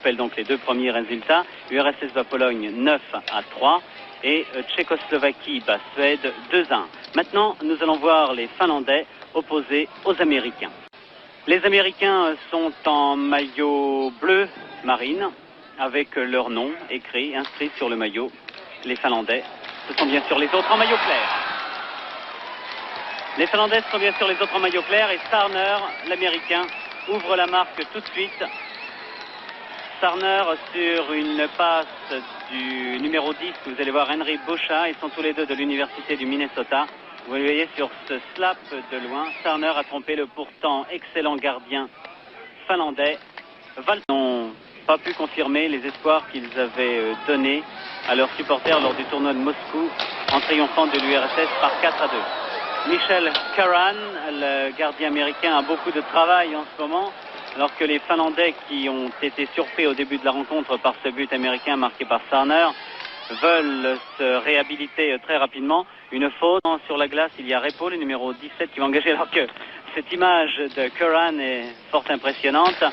rappelle donc les deux premiers résultats. URSS bat Pologne 9-3 et Tchécoslovaquie bat Suède 2-1. Maintenant, nous allons voir les Finlandais opposés aux Américains. Les Américains sont en maillot bleu marine avec leur nom écrit, inscrit sur le maillot. Les Finlandais, ce sont bien sûr les autres en maillot clair. Les Finlandais sont bien sûr les autres en maillot clair et Sarner, l'Américain, ouvre la marque tout de suite. Sarner sur une passe du numéro 10, vous allez voir Henry Boucha, ils sont tous les deux de l'université du Minnesota. Vous voyez sur ce slap de loin, Sarner a trompé le pourtant excellent gardien finlandais. N'ont pas pu confirmer les espoirs qu'ils avaient donnés à leurs supporters lors du tournoi de Moscou en triomphant de l'URSS par 4-2. Michel Karan, le gardien américain, a beaucoup de travail en ce moment, alors que les Finlandais qui ont été surpris au début de la rencontre par ce but américain marqué par Sarner veulent se réhabiliter très rapidement. Une faute sur la glace, il y a Repo, le numéro 17 qui va engager, alors que cette image de Karan est fort impressionnante.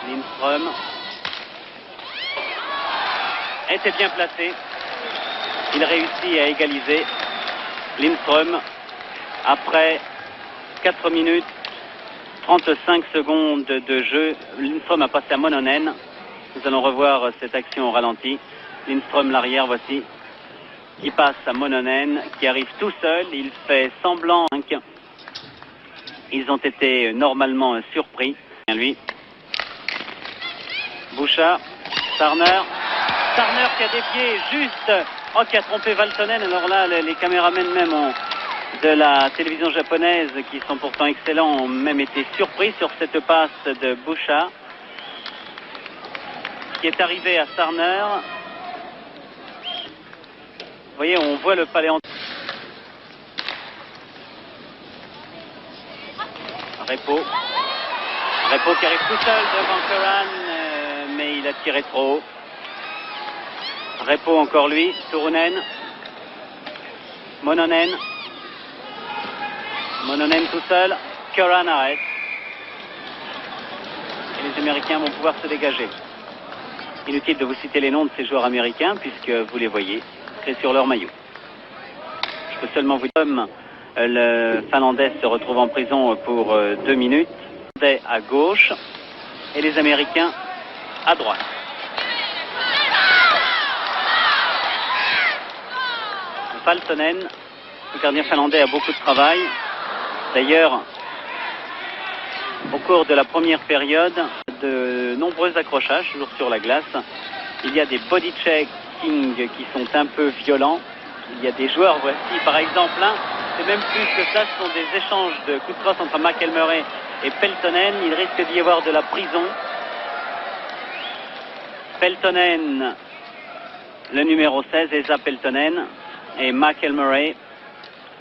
Lindström était bien placé. Il réussit à égaliser. Lindström, après 4 minutes 35 secondes de jeu, Lindström a passé à Mononen. Nous allons revoir cette action au ralenti. Lindström, l'arrière, voici, qui passe à Mononen, qui arrive tout seul. Il fait semblant. Ils ont été normalement surpris. Lui. Boucha, Sarner qui a dévié juste, qui a trompé Valtonen. Alors là, les caméramens même de la télévision japonaise, qui sont pourtant excellents, ont même été surpris sur cette passe de Boucha, qui est arrivé à Sarner. Vous voyez, on voit le paléontologue. Repo qui arrive tout seul devant Karan, mais il a tiré trop haut. Repo encore lui, Turunen, Mononen tout seul, Karan arrête. Et les Américains vont pouvoir se dégager. Inutile de vous citer les noms de ces joueurs américains puisque vous les voyez, c'est sur leur maillot. Je peux seulement vous dire, le Finlandais se retrouve en prison pour 2 minutes, à gauche et les Américains à droite. Valtonen, le gardien finlandais, a beaucoup de travail. D'ailleurs, au cours de la première période, de nombreux accrochages, toujours sur la glace. Il y a des body checking qui sont un peu violents. Il y a des joueurs, voici par exemple c'est même plus que ça, ce sont des échanges de coups de crosse entre McElmurray et Peltonen. Il risque d'y avoir de la prison. Peltonen, le numéro 16, Esa Peltonen, et McElmurray,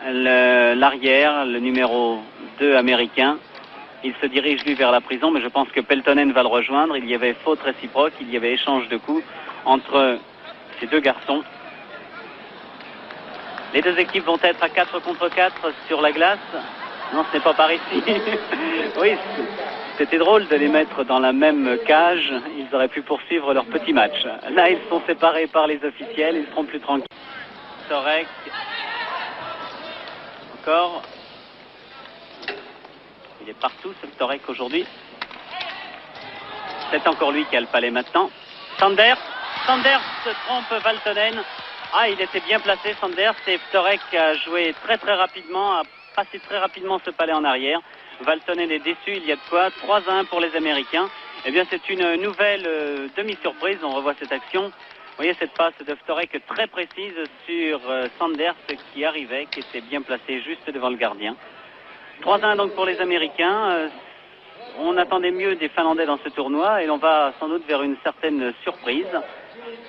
l'arrière, le numéro 2 américain. Il se dirige lui vers la prison, mais je pense que Peltonen va le rejoindre. Il y avait faute réciproque, il y avait échange de coups entre ces deux garçons. Les deux équipes vont être à 4 contre 4 sur la glace. Non, ce n'est pas par ici. Oui, c'était drôle de les mettre dans la même cage. Ils auraient pu poursuivre leur petit match. Là, ils sont séparés par les officiels. Ils seront plus tranquilles. Torek. Encore. Il est partout, ce Torek, aujourd'hui. C'est encore lui qui a le palais maintenant. Sanders se trompe Valtonen. Il était bien placé, Sanders, et Torek a joué très rapidement, a passé très rapidement ce palais en arrière. Valtonen est déçu, il y a de quoi. 3-1 pour les Américains. Eh bien, c'est une nouvelle demi-surprise. On revoit cette action. Vous voyez cette passe de Torek très précise sur Sanders qui arrivait, qui était bien placé juste devant le gardien. 3-1 donc pour les Américains. On attendait mieux des Finlandais dans ce tournoi et l'on va sans doute vers une certaine surprise.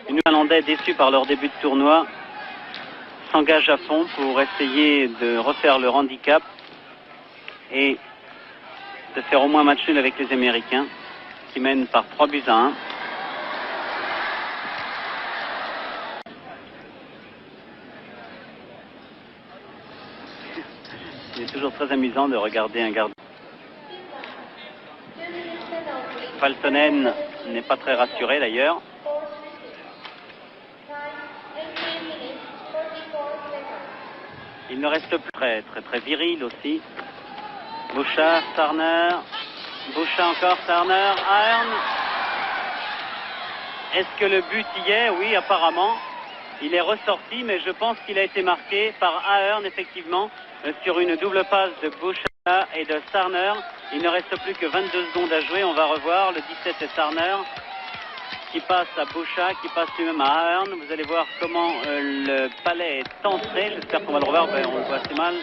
Les Finlandais, déçus par leur début de tournoi, s'engagent à fond pour essayer de refaire leur handicap et de faire au moins match nul avec les Américains qui mènent par 3-1. Il est toujours très amusant de regarder un gardien. Valtonen n'est pas très rassuré d'ailleurs. Il ne reste plus très viril aussi. Bouchard, Starner, Bouchard encore, Starner, Ahern. Est-ce que le but y est? Oui, apparemment. Il est ressorti, mais je pense qu'il a été marqué par Ahern, effectivement, sur une double passe de Bouchard et de Starner. Il ne reste plus que 22 secondes à jouer. On va revoir. Le 17 est Starner qui passe à Bouchard, qui passe lui-même à Ahern. Vous allez voir comment le palais est entré. J'espère qu'on va le revoir. Ben, on le voit assez mal.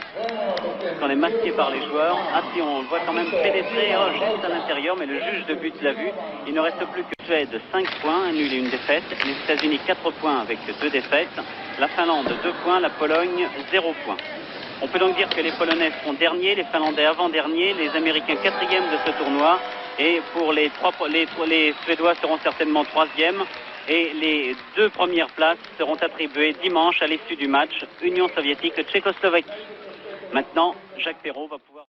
On est masqué par les joueurs. Ah si, on le voit quand même pénétrer juste à l'intérieur, mais le juge de but l'a vu. Il ne reste plus que Suède 5 points, un nul et une défaite. Les États-Unis 4 points avec 2 défaites. La Finlande 2 points, la Pologne 0 points. On peut donc dire que les Polonais seront derniers, les Finlandais avant-derniers, les Américains 4e de ce tournoi. Et pour les Suédois seront certainement 3e. Et les 2 premières places seront attribuées dimanche à l'issue du match Union soviétique-Tchécoslovaquie. Maintenant, Jacques Perrault va pouvoir...